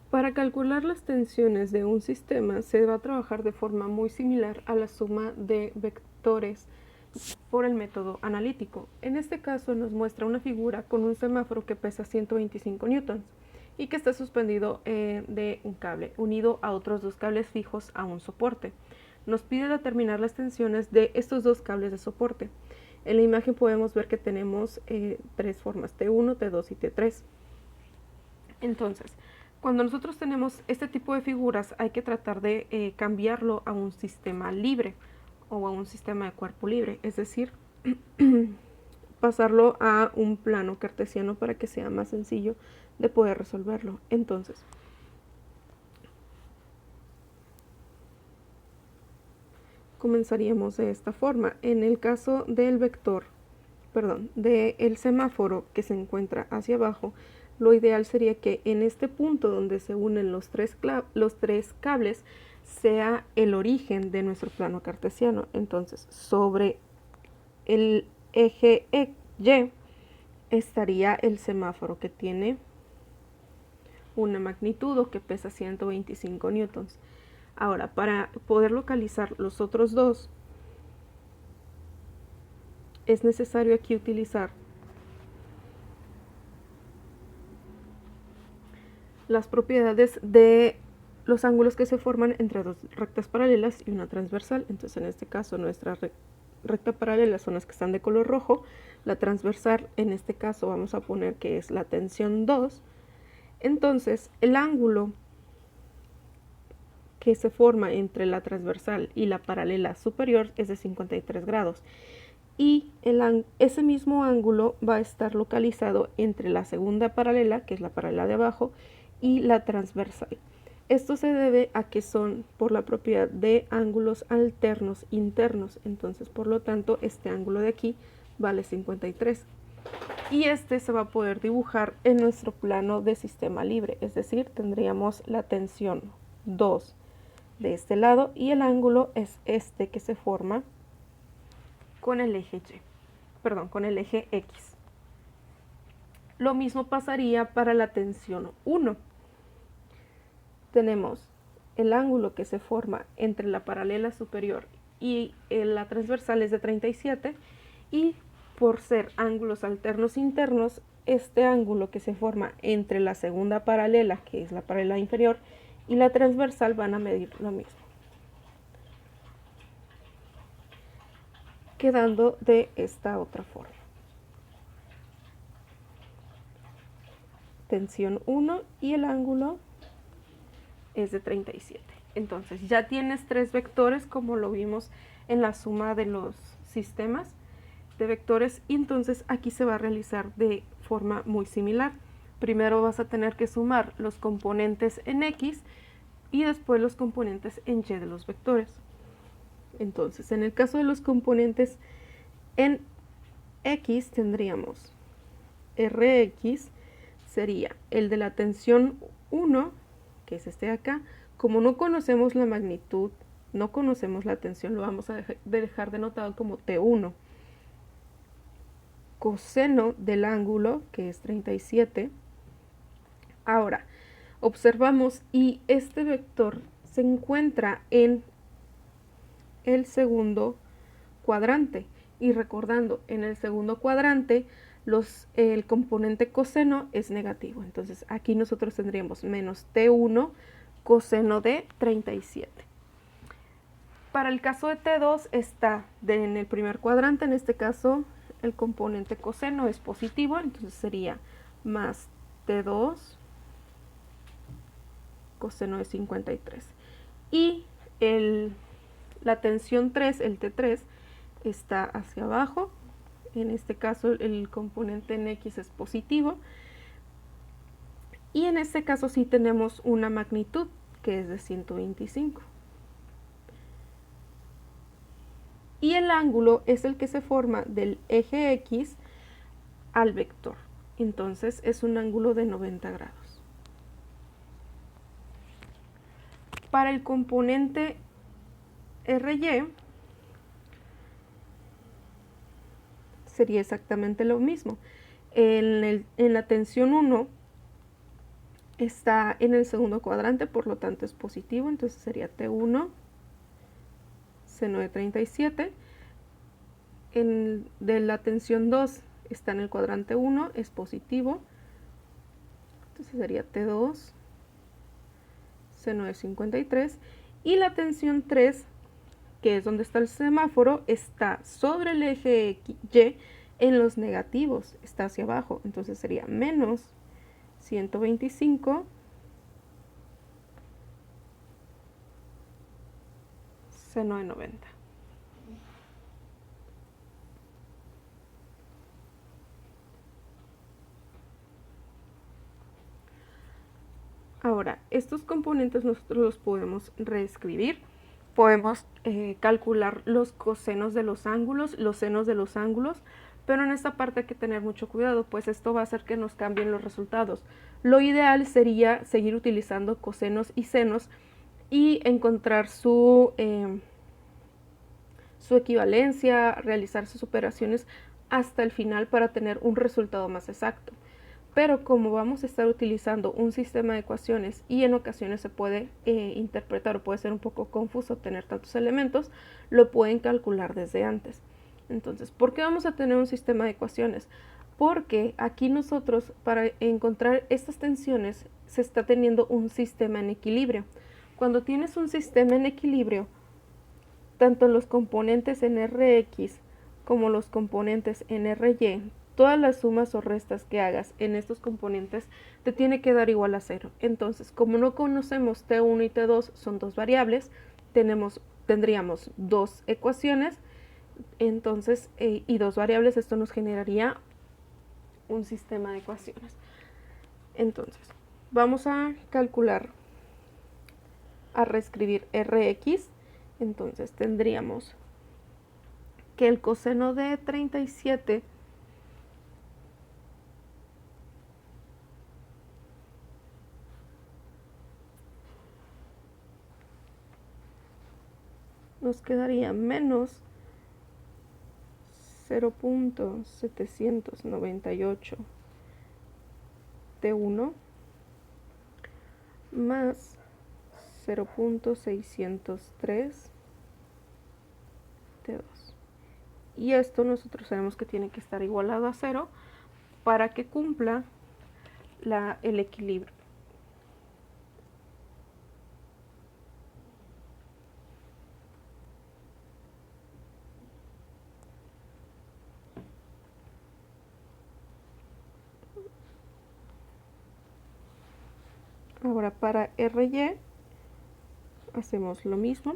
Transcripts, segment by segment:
Para calcular las tensiones de un sistema se va a trabajar de forma muy similar a la suma de vectores por el método analítico. En este caso nos muestra una figura con un semáforo que pesa 125 newtons y que está suspendido de un cable unido a otros dos cables fijos a un soporte. Nos pide determinar las tensiones de estos dos cables de soporte. En la imagen podemos ver que tenemos tres formas, T1, T2 y T3. Entonces, cuando nosotros tenemos este tipo de figuras, hay que tratar de cambiarlo a un sistema libre o a un sistema de cuerpo libre, es decir, pasarlo a un plano cartesiano para que sea más sencillo de poder resolverlo. Entonces, comenzaríamos de esta forma. En el caso del vector, del semáforo que se encuentra hacia abajo, lo ideal sería que en este punto donde se unen los tres cables sea el origen de nuestro plano cartesiano. Entonces, sobre el eje Y estaría el semáforo que tiene una magnitud o que pesa 125 newtons. Ahora, para poder localizar los otros dos, es necesario aquí utilizar las propiedades de los ángulos que se forman entre dos rectas paralelas y una transversal. Entonces, en este caso, nuestra recta paralela son las que están de color rojo. La transversal, en este caso, vamos a poner que es la tensión 2. Entonces, el ángulo que se forma entre la transversal y la paralela superior es de 53 grados. Y ese mismo ángulo va a estar localizado entre la segunda paralela, que es la paralela de abajo, y la transversal. Esto se debe a que son por la propiedad de ángulos alternos internos. Entonces, por lo tanto, este ángulo de aquí vale 53. Y este se va a poder dibujar en nuestro plano de sistema libre. Es decir, tendríamos la tensión 2 de este lado y el ángulo es este que se forma con el eje con el eje X. Lo mismo pasaría para la tensión 1. Tenemos el ángulo que se forma entre la paralela superior y la transversal es de 37 y por ser ángulos alternos internos, este ángulo que se forma entre la segunda paralela, que es la paralela inferior, y la transversal van a medir lo mismo, quedando de esta otra forma. Tensión 1 y el ángulo es de 37. Entonces ya tienes tres vectores como lo vimos en la suma de los sistemas de vectores y entonces aquí se va a realizar de forma muy similar. Primero vas a tener que sumar los componentes en X y después los componentes en Y de los vectores. Entonces, en el caso de los componentes en X tendríamos Rx sería el de la tensión 1, que es este de acá. Como no conocemos la magnitud, no conocemos la tensión, lo vamos a dejar denotado como T1. Coseno del ángulo, que es 37. Ahora, observamos y este vector se encuentra en el segundo cuadrante. Y recordando, en el segundo cuadrante el componente coseno es negativo. Entonces aquí nosotros tendríamos menos T1 coseno de 37. Para el caso de T2 está en el primer cuadrante, en este caso el componente coseno es positivo, entonces sería más T2 coseno de 53. Y la tensión 3, el T3, está hacia abajo. En este caso el componente en X es positivo. Y en este caso sí tenemos una magnitud que es de 125. Y el ángulo es el que se forma del eje X al vector. Entonces es un ángulo de 90 grados. Para el componente RY sería exactamente lo mismo. En la tensión 1 está en el segundo cuadrante, por lo tanto es positivo, entonces sería T1, seno de 37. De la tensión 2 está en el cuadrante 1, es positivo, entonces sería T2, seno de 53. Y la tensión 3, que es donde está el semáforo, está sobre el eje Y en los negativos, está hacia abajo, entonces sería menos 125 seno de 90. Ahora, estos componentes nosotros los podemos reescribir. Podemos calcular los cosenos de los ángulos, los senos de los ángulos, pero en esta parte hay que tener mucho cuidado, pues esto va a hacer que nos cambien los resultados. Lo ideal sería seguir utilizando cosenos y senos y encontrar su equivalencia, realizar sus operaciones hasta el final para tener un resultado más exacto. Pero como vamos a estar utilizando un sistema de ecuaciones y en ocasiones se puede interpretar o puede ser un poco confuso tener tantos elementos, lo pueden calcular desde antes. Entonces, ¿por qué vamos a tener un sistema de ecuaciones? Porque aquí nosotros, para encontrar estas tensiones, se está teniendo un sistema en equilibrio. Cuando tienes un sistema en equilibrio, tanto los componentes en Rx como los componentes en Ry, todas las sumas o restas que hagas en estos componentes te tiene que dar igual a 0. Entonces, como no conocemos T1 y T2, son dos variables, tendríamos dos ecuaciones, entonces, y dos variables, esto nos generaría un sistema de ecuaciones. Entonces, vamos a calcular, a reescribir Rx, entonces tendríamos que el coseno de 37 nos quedaría menos 0.798 T1 más 0.603 T2. Y esto nosotros sabemos que tiene que estar igualado a 0 para que cumpla el equilibrio. Ahora para Ry hacemos lo mismo.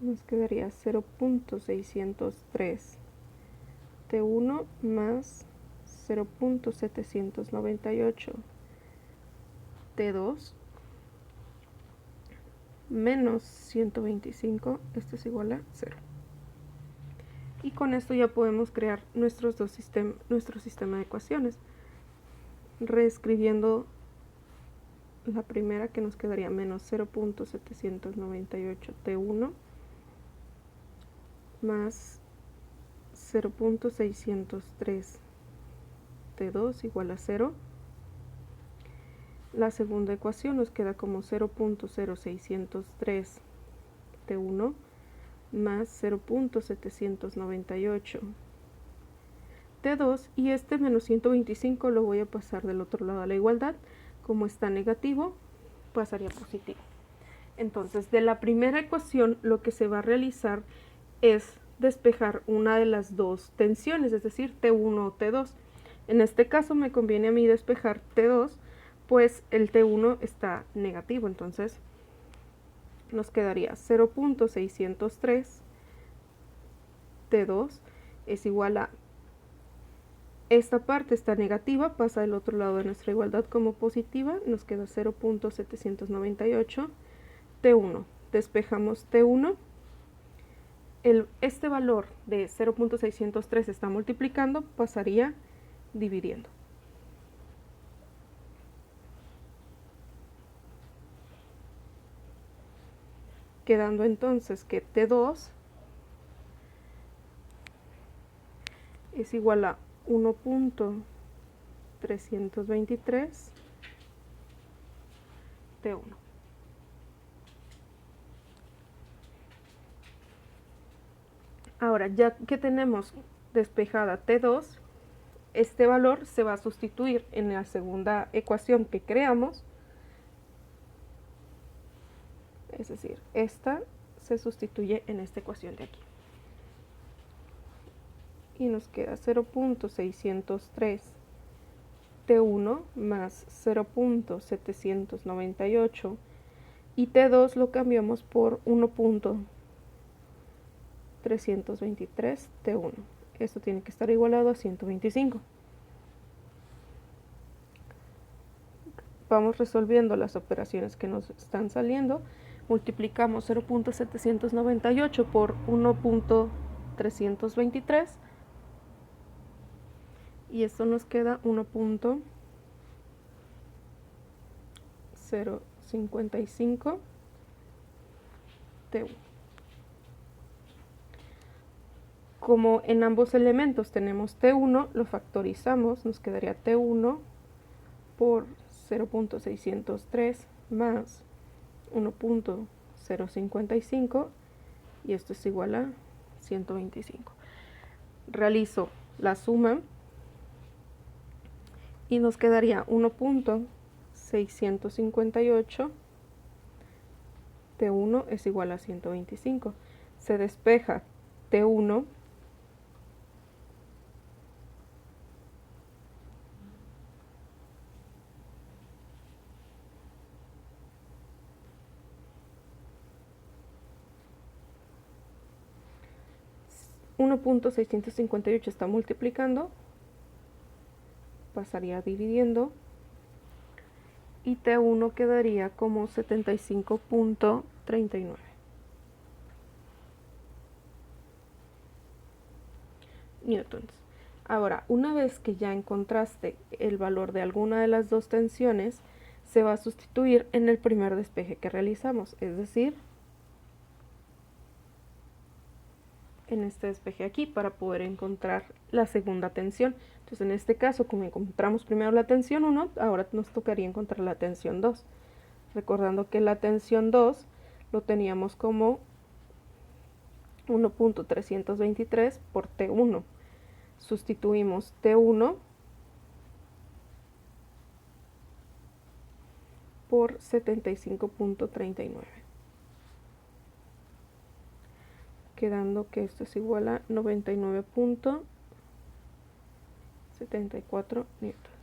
Nos quedaría 0.603 T1 más 0.798 T2 menos 125, esto es igual a 0. Y con esto ya podemos crear nuestro sistema de ecuaciones, reescribiendo la primera, que nos quedaría menos 0.798 T1 más 0.603 T2 igual a 0. La segunda ecuación nos queda como 0.0603 T1 más 0.798 T2, y este menos 125 lo voy a pasar del otro lado a la igualdad. Como está negativo, pasaría positivo. Entonces, de la primera ecuación lo que se va a realizar es despejar una de las dos tensiones, es decir, T1 o T2. En este caso me conviene a mí despejar T2, pues el T1 está negativo, entonces nos quedaría 0.603 T2 es igual a, esta parte está negativa, pasa del otro lado de nuestra igualdad como positiva, nos queda 0.798 T1. Despejamos T1, este valor de 0.603 está multiplicando, pasaría dividiendo. Quedando entonces que T2 es igual a 1.323 T1. Ahora, ya que tenemos despejada T2, este valor se va a sustituir en la segunda ecuación que creamos, es decir, esta se sustituye en esta ecuación de aquí. Y nos queda 0.603 T1 más 0.798 y T2 lo cambiamos por 1.323 T1. Esto tiene que estar igualado a 125. Vamos resolviendo las operaciones que nos están saliendo. Multiplicamos 0.798 por 1.323 y esto nos queda 1.055 T1. Como en ambos elementos tenemos T1, lo factorizamos, nos quedaría T1 por 0.603 más 1.055 y esto es igual a 125. Realizo la suma y nos quedaría 1.658 T1 es igual a 125. Se despeja T1 1.658 está multiplicando, pasaría dividiendo y T1 quedaría como 75.39 newtons. Ahora, una vez que ya encontraste el valor de alguna de las dos tensiones, se va a sustituir en el primer despeje que realizamos, es decir, en este despeje aquí para poder encontrar la segunda tensión. Entonces en este caso, como encontramos primero la tensión 1, ahora nos tocaría encontrar la tensión 2. Recordando que la tensión 2 lo teníamos como 1.323 por T1. Sustituimos T1 por 75.39. Quedando que esto es igual a 99.74 newtons.